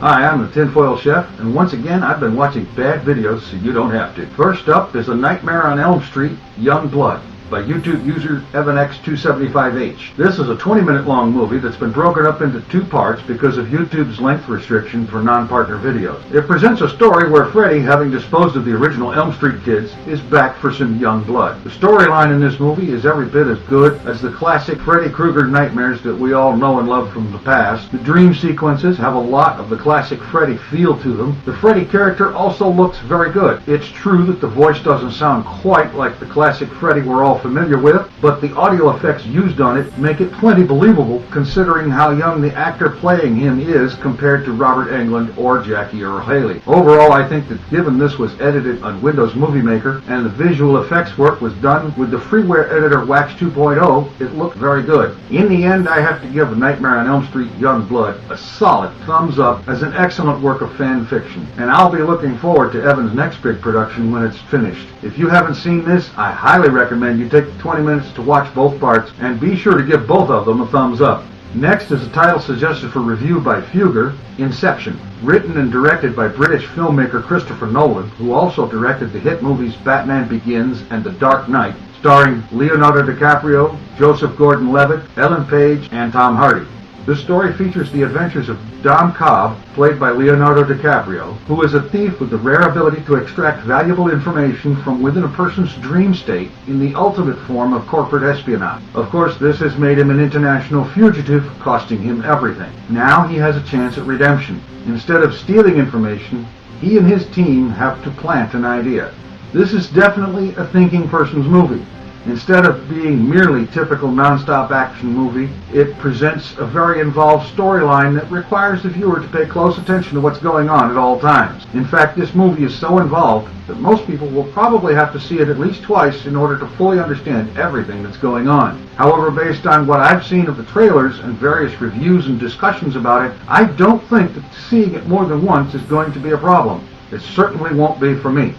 Hi, I'm the Tinfoil Chef, and once again I've been watching bad videos so you don't have to. First up is A Nightmare on Elm Street, Young Blood, by YouTube user EvanX275H. This is a 20-minute long movie that's been broken up into two parts because of YouTube's length restriction for non-partner videos. It presents a story where Freddy, having disposed of the original Elm Street kids, is back for some young blood. The storyline in this movie is every bit as good as the classic Freddy Krueger nightmares that we all know and love from the past. The dream sequences have a lot of the classic Freddy feel to them. The Freddy character also looks very good. It's true that the voice doesn't sound quite like the classic Freddy we're all familiar with, but the audio effects used on it make it plenty believable considering how young the actor playing him is compared to Robert Englund or Jackie Earle Haley. Overall, I think that given this was edited on Windows Movie Maker and the visual effects work was done with the freeware editor Wax 2.0, it looked very good. In the end, I have to give A Nightmare on Elm Street Young Blood a solid thumbs up as an excellent work of fan fiction, and I'll be looking forward to Evan's next big production when it's finished. If you haven't seen this, I highly recommend you take 20 minutes to watch both parts, and be sure to give both of them a thumbs up. Next is a title suggested for review by Fugger, Inception, written and directed by British filmmaker Christopher Nolan, who also directed the hit movies Batman Begins and The Dark Knight, starring Leonardo DiCaprio, Joseph Gordon-Levitt, Ellen Page, and Tom Hardy. This story features the adventures of Dom Cobb, played by Leonardo DiCaprio, who is a thief with the rare ability to extract valuable information from within a person's dream state in the ultimate form of corporate espionage. Of course, this has made him an international fugitive, costing him everything. Now he has a chance at redemption. Instead of stealing information, he and his team have to plant an idea. This is definitely a thinking person's movie. Instead of being merely typical non-stop action movie, it presents a very involved storyline that requires the viewer to pay close attention to what's going on at all times. In fact, this movie is so involved that most people will probably have to see it at least twice in order to fully understand everything that's going on. However, based on what I've seen of the trailers and various reviews and discussions about it, I don't think that seeing it more than once is going to be a problem. It certainly won't be for me.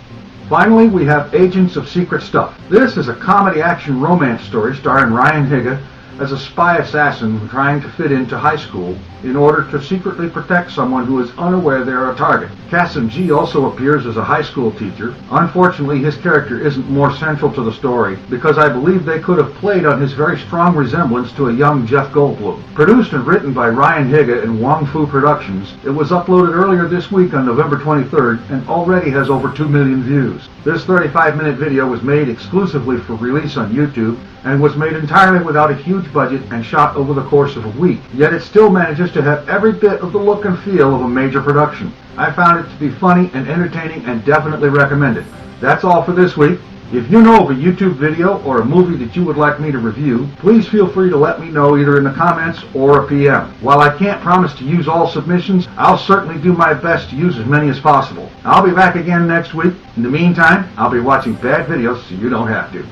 Finally, we have Agents of Secret Stuff. This is a comedy action romance story starring Ryan Higa as a spy assassin trying to fit into high school in order to secretly protect someone who is unaware they're a target. Kasim G also appears as a high school teacher. Unfortunately, his character isn't more central to the story because I believe they could have played on his very strong resemblance to a young Jeff Goldblum. Produced and written by Ryan Higa and Wong Fu Productions, it was uploaded earlier this week on November 23rd and already has over 2 million views. This 35-minute video was made exclusively for release on YouTube and was made entirely without a huge budget and shot over the course of a week. Yet it still manages to have every bit of the look and feel of a major production. I found it to be funny and entertaining and definitely recommend it. That's all for this week. If you know of a YouTube video or a movie that you would like me to review, please feel free to let me know either in the comments or a PM. While I can't promise to use all submissions, I'll certainly do my best to use as many as possible. I'll be back again next week. In the meantime, I'll be watching bad videos so you don't have to.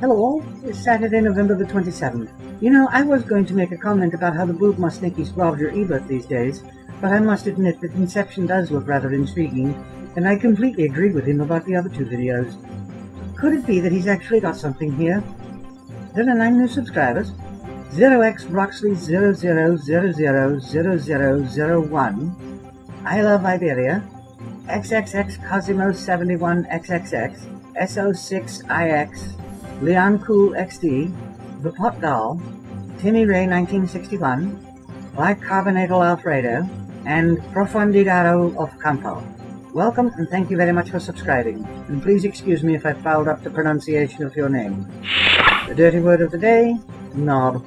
Hello all, it's Saturday, November the 27th. You know, I was going to make a comment about how the Boob must think he's Roger Ebert these days, but I must admit that Inception does look rather intriguing, and I completely agree with him about the other two videos. Could it be that he's actually got something here? There are 9 new subscribers. 0x Roxley00000001, iloveiberia, XXX Cosimo71XXX, SO6IX, leoncoolxD, thepotdoll, Timmy Ray 1961, bicarbonatoalfredo, and Profundidadofcampo. Welcome and thank you very much for subscribing, and please excuse me if I fouled up the pronunciation of your name. The dirty word of the day, knob.